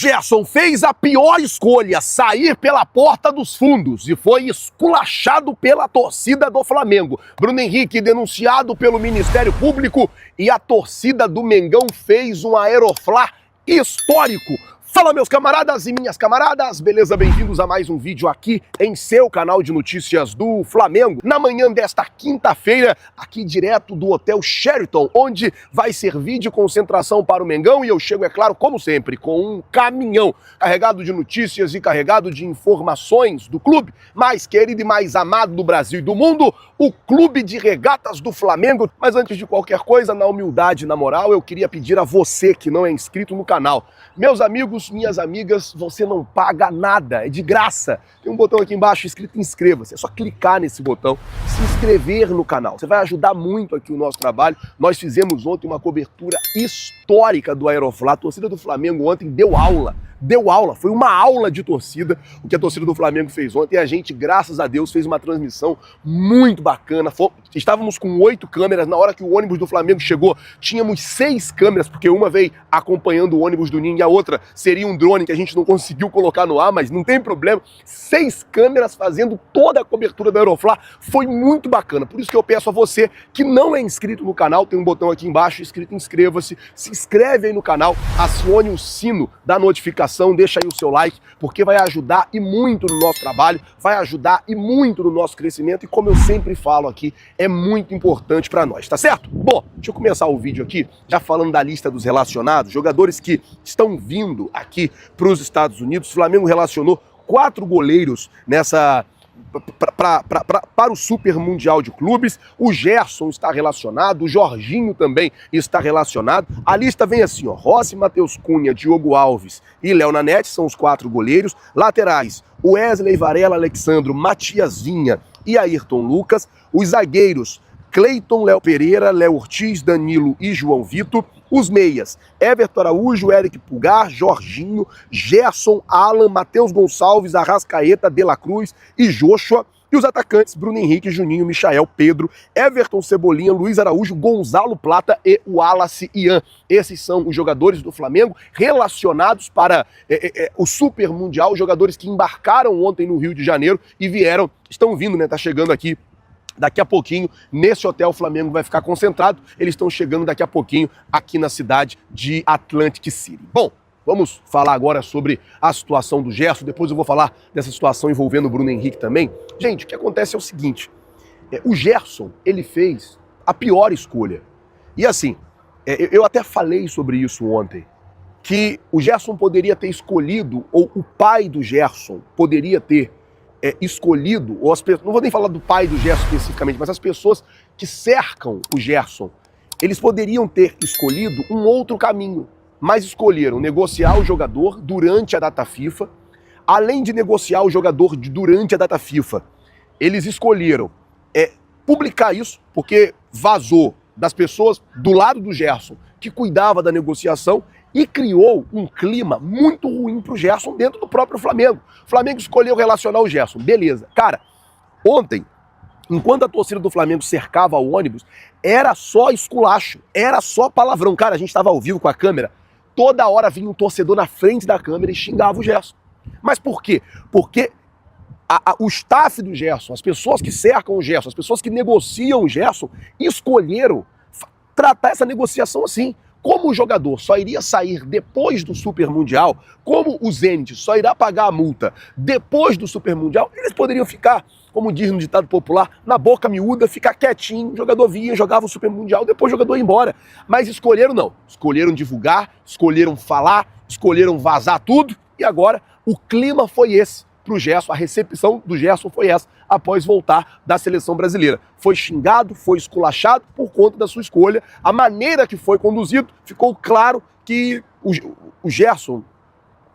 Gerson fez a pior escolha, sair pela porta dos fundos, e foi esculachado pela torcida do Flamengo. Bruno Henrique denunciado pelo Ministério Público e a torcida do Mengão fez um aeroflá histórico. Fala, meus camaradas e minhas camaradas, beleza? Bem-vindos a mais um vídeo aqui em seu canal de notícias do Flamengo. Na manhã desta quinta-feira, aqui direto do Hotel Sheraton, onde vai servir de concentração para o Mengão, e eu chego, é claro, como sempre, com um caminhão carregado de notícias e carregado de informações do clube mais querido e mais amado do Brasil e do mundo, o Clube de Regatas do Flamengo. Mas antes de qualquer coisa, na humildade e na moral, eu queria pedir a você que não é inscrito no canal, meus amigos, minhas amigas, você não paga nada, é de graça. Tem um botão aqui embaixo escrito inscreva-se, é só clicar nesse botão, se inscrever no canal. Você vai ajudar muito aqui o nosso trabalho. Nós fizemos ontem uma cobertura histórica do Aeroflá. A torcida do Flamengo ontem deu aula, foi uma aula de torcida, o que a torcida do Flamengo fez ontem, e a gente, graças a Deus, fez uma transmissão muito bacana. Estávamos com 8 câmeras, na hora que o ônibus do Flamengo chegou, tínhamos 6 câmeras, porque uma veio acompanhando o ônibus do Ninho e a outra seria um drone que a gente não conseguiu colocar no ar, mas não tem problema. 6 câmeras fazendo toda a cobertura do Aeroflá, foi muito bacana. Por isso que eu peço a você que não é inscrito no canal, tem um botão aqui embaixo escrito inscreva-se, se inscreve aí no canal, acione o sino da notificação, deixa aí o seu like, porque vai ajudar e muito no nosso trabalho, vai ajudar e muito no nosso crescimento, e como eu sempre falo aqui, é muito importante para nós, tá certo? Bom, deixa eu começar o vídeo aqui, já falando da lista dos relacionados, jogadores que estão vindo aqui para os Estados Unidos. O Flamengo relacionou 4 goleiros para o Super Mundial de Clubes. O Gerson está relacionado, o Jorginho também está relacionado. A lista vem assim, ó: Rossi, Matheus Cunha, Diogo Alves e Léo Nanete são os 4 goleiros. Laterais: Wesley, Varela, Alexandro, Matias Vinha e Ayrton Lucas. Os zagueiros: Cleiton, Léo Pereira, Léo Ortiz, Danilo e João Vitor. Os meias: Everton Araújo, Eric Pulgar, Jorginho, Gerson, Alan, Matheus Gonçalves, Arrascaeta, De La Cruz e Joshua. E os atacantes: Bruno Henrique, Juninho, Michael, Pedro, Everton, Cebolinha, Luiz Araújo, Gonzalo Plata e Wallace Ian. Esses são os jogadores do Flamengo relacionados para o Super Mundial, jogadores que embarcaram ontem no Rio de Janeiro e estão vindo, né? Tá chegando aqui daqui a pouquinho, nesse hotel. O Flamengo vai ficar concentrado. Eles estão chegando daqui a pouquinho aqui na cidade de Atlantic City. Bom, vamos falar agora sobre a situação do Gerson. Depois eu vou falar dessa situação envolvendo o Bruno Henrique também. Gente, o que acontece é o seguinte. O Gerson, ele fez a pior escolha. E assim, eu até falei sobre isso ontem, que o Gerson poderia ter escolhido, ou o pai do Gerson poderia ter escolhido, ou não vou nem falar do pai do Gerson especificamente, mas as pessoas que cercam o Gerson, eles poderiam ter escolhido um outro caminho, mas escolheram negociar o jogador durante a data FIFA. Além de negociar o jogador durante a data FIFA, eles escolheram publicar isso, porque vazou das pessoas do lado do Gerson que cuidava da negociação, e criou um clima muito ruim pro Gerson dentro do próprio Flamengo. O Flamengo escolheu relacionar o Gerson, beleza. Cara, ontem, enquanto a torcida do Flamengo cercava o ônibus, era só esculacho, era só palavrão. Cara, a gente estava ao vivo com a câmera, toda hora vinha um torcedor na frente da câmera e xingava o Gerson. Mas por quê? Porque o staff do Gerson, as pessoas que cercam o Gerson, as pessoas que negociam o Gerson, escolheram tratar essa negociação assim. Como o jogador só iria sair depois do Super Mundial, como o Zenit só irá pagar a multa depois do Super Mundial, eles poderiam ficar, como diz no ditado popular, na boca miúda, ficar quietinho. O jogador vinha, jogava o Super Mundial, depois o jogador ia embora. Mas escolheram não. Escolheram divulgar, escolheram falar, escolheram vazar tudo, e agora o clima foi esse pro Gerson, a recepção do Gerson foi essa, após voltar da seleção brasileira. Foi xingado, foi esculachado por conta da sua escolha. A maneira que foi conduzido, ficou claro que o Gerson,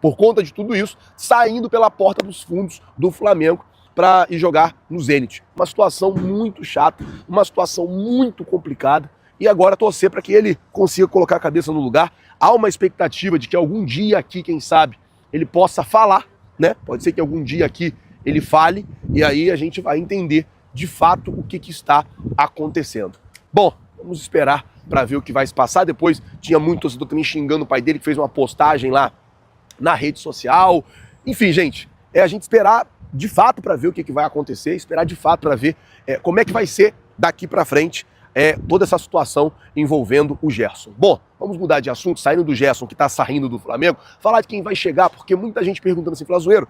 por conta de tudo isso, saindo pela porta dos fundos do Flamengo para ir jogar no Zenit. Uma situação muito chata, uma situação muito complicada, e agora torcer para que ele consiga colocar a cabeça no lugar. Há uma expectativa de que algum dia aqui, quem sabe, ele possa falar, né? Pode ser que algum dia aqui ele fale, e aí a gente vai entender de fato o que está acontecendo. Bom, vamos esperar para ver o que vai se passar. Depois tinha muito torcedor também xingando o pai dele, que fez uma postagem lá na rede social. Enfim, gente, é a gente esperar de fato para ver o que vai acontecer, esperar de fato para ver como é que vai ser daqui para frente toda essa situação envolvendo o Gerson. Bom, vamos mudar de assunto, saindo do Gerson, que está saindo do Flamengo, falar de quem vai chegar, porque muita gente perguntando assim, Flazoeiro,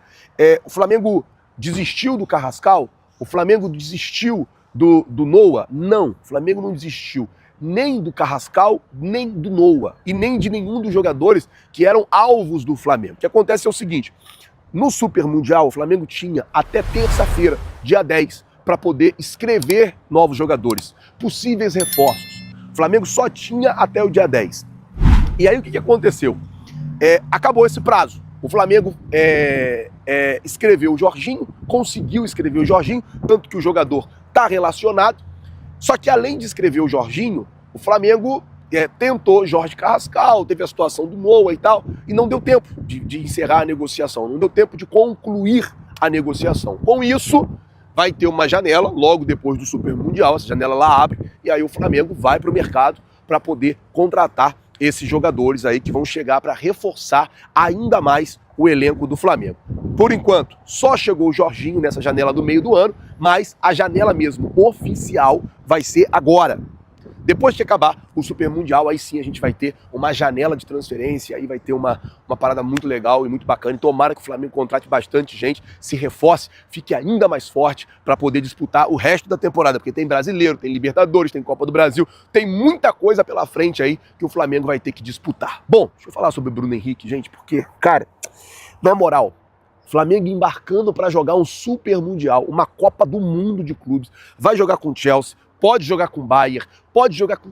o Flamengo desistiu do Carrascal? O Flamengo desistiu do Noah? Não, o Flamengo não desistiu nem do Carrascal, nem do Noah, e nem de nenhum dos jogadores que eram alvos do Flamengo. O que acontece é o seguinte, no Super Mundial, o Flamengo tinha até terça-feira, dia 10, para poder escrever novos jogadores, possíveis reforços. O Flamengo só tinha até o dia 10. E aí o que aconteceu? Acabou esse prazo. O Flamengo escreveu o Jorginho, conseguiu escrever o Jorginho, tanto que o jogador está relacionado. Só que além de escrever o Jorginho, o Flamengo tentou Jorge Carrascal, teve a situação do Noah e tal, e não deu tempo de encerrar a negociação, não deu tempo de concluir a negociação. Com isso, vai ter uma janela, logo depois do Super Mundial, essa janela lá abre, e aí o Flamengo vai para o mercado para poder contratar esses jogadores aí que vão chegar para reforçar ainda mais o elenco do Flamengo. Por enquanto, só chegou o Jorginho nessa janela do meio do ano, mas a janela mesmo oficial vai ser agora. Depois que acabar o Super Mundial, aí sim a gente vai ter uma janela de transferência, aí vai ter uma parada muito legal e muito bacana. E tomara que o Flamengo contrate bastante gente, se reforce, fique ainda mais forte para poder disputar o resto da temporada, porque tem Brasileiro, tem Libertadores, tem Copa do Brasil, tem muita coisa pela frente aí que o Flamengo vai ter que disputar. Bom, deixa eu falar sobre o Bruno Henrique, gente, porque, cara, na moral, Flamengo embarcando para jogar um Super Mundial, uma Copa do Mundo de clubes, vai jogar com o Chelsea, pode jogar com o Bayern, pode jogar com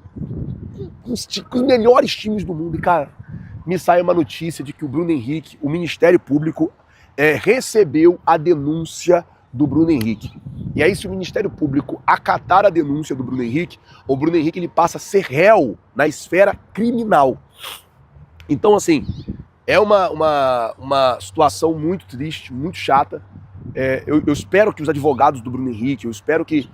os melhores times do mundo. E, cara, me sai uma notícia de que o Bruno Henrique, o Ministério Público, recebeu a denúncia do Bruno Henrique. E aí, se o Ministério Público acatar a denúncia do Bruno Henrique, o Bruno Henrique ele passa a ser réu na esfera criminal. Então, assim, é uma situação muito triste, muito chata. Eu espero que os advogados do Bruno Henrique, eu espero que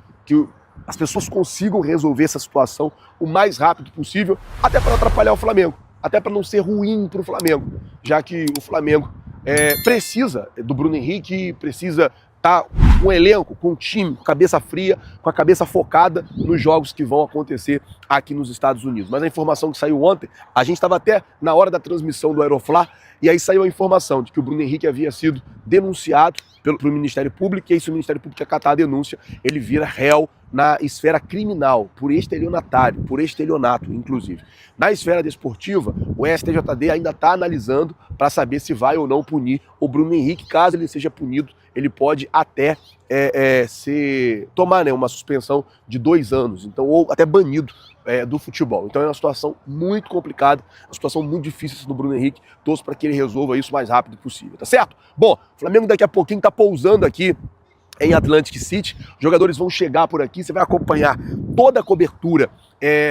as pessoas consigam resolver essa situação o mais rápido possível, até para não atrapalhar o Flamengo, até para não ser ruim para o Flamengo, já que o Flamengo precisa do Bruno Henrique, precisa estar com um elenco, com um time, com cabeça fria, com a cabeça focada nos jogos que vão acontecer aqui nos Estados Unidos. Mas a informação que saiu ontem, a gente estava até na hora da transmissão do Aeroflá, e aí saiu a informação de que o Bruno Henrique havia sido denunciado pelo Ministério Público, e aí se o Ministério Público acatar a denúncia, ele vira réu na esfera criminal, por estelionatário, por estelionato, inclusive. Na esfera desportiva, o STJD ainda está analisando para saber se vai ou não punir o Bruno Henrique. Caso ele seja punido, ele pode até tomar uma suspensão de 2 anos, então, ou até banido do futebol. Então é uma situação muito complicada, uma situação muito difícil do Bruno Henrique. Torço para que ele resolva isso o mais rápido possível, tá certo? Bom, o Flamengo daqui a pouquinho está pousando aqui em Atlantic City, os jogadores vão chegar por aqui, você vai acompanhar toda a cobertura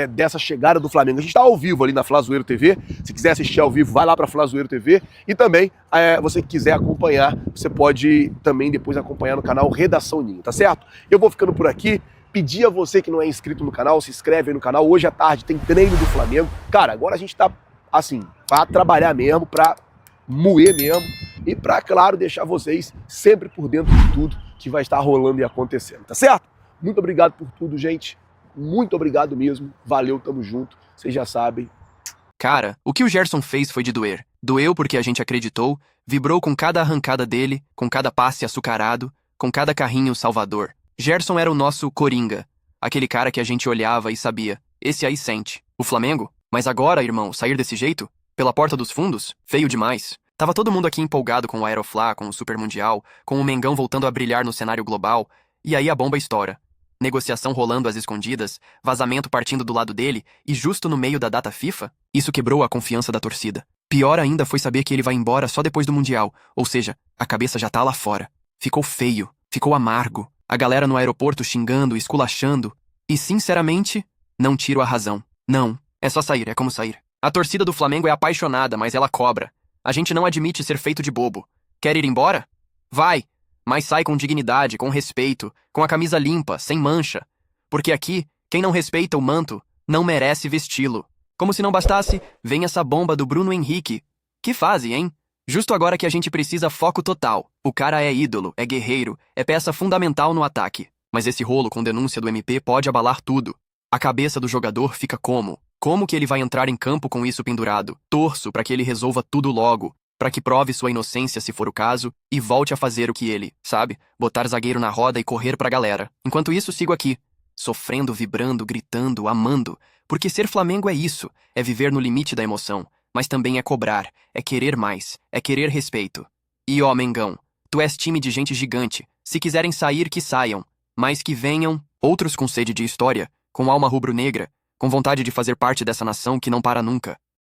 dessa chegada do Flamengo. A gente está ao vivo ali na Flazoeiro TV, se quiser assistir ao vivo, vai lá para Flazoeiro TV, e também, você que quiser acompanhar, você pode também depois acompanhar no canal Redação Ninho, tá certo? Eu vou ficando por aqui, pedir a você que não é inscrito no canal, se inscreve aí no canal, hoje à tarde tem treino do Flamengo. Cara, agora a gente tá, assim, para trabalhar mesmo, para moer mesmo, e para, claro, deixar vocês sempre por dentro de tudo que vai estar rolando e acontecendo, tá certo? Muito obrigado por tudo, gente. Muito obrigado mesmo. Valeu, tamo junto. Vocês já sabem. Cara, o que o Gerson fez foi de doer. Doeu porque a gente acreditou, vibrou com cada arrancada dele, com cada passe açucarado, com cada carrinho salvador. Gerson era o nosso coringa. Aquele cara que a gente olhava e sabia. Esse aí sente. O Flamengo? Mas agora, irmão, sair desse jeito? Pela porta dos fundos? Feio demais. Tava todo mundo aqui empolgado com o Aeroflá, com o Super Mundial, com o Mengão voltando a brilhar no cenário global, e aí a bomba estoura. Negociação rolando às escondidas, vazamento partindo do lado dele, e justo no meio da data FIFA, isso quebrou a confiança da torcida. Pior ainda foi saber que ele vai embora só depois do Mundial, ou seja, a cabeça já tá lá fora. Ficou feio, ficou amargo, a galera no aeroporto xingando, esculachando, e sinceramente, não tiro a razão. Não, é só sair, é como sair. A torcida do Flamengo é apaixonada, mas ela cobra. A gente não admite ser feito de bobo. Quer ir embora? Vai! Mas sai com dignidade, com respeito, com a camisa limpa, sem mancha. Porque aqui, quem não respeita o manto, não merece vesti-lo. Como se não bastasse, vem essa bomba do Bruno Henrique. Que fase, hein? Justo agora que a gente precisa foco total. O cara é ídolo, é guerreiro, é peça fundamental no ataque. Mas esse rolo com denúncia do MP pode abalar tudo. A cabeça do jogador fica como? Como que ele vai entrar em campo com isso pendurado? Torço para que ele resolva tudo logo, para que prove sua inocência se for o caso, e volte a fazer o que ele, sabe? Botar zagueiro na roda e correr pra galera. Enquanto isso, sigo aqui, sofrendo, vibrando, gritando, amando. Porque ser Flamengo é isso, é viver no limite da emoção. Mas também é cobrar, é querer mais, é querer respeito. E ó, Mengão, tu és time de gente gigante. Se quiserem sair, que saiam. Mas que venham outros com sede de história, com alma rubro-negra, com vontade de fazer parte dessa nação que não para nunca.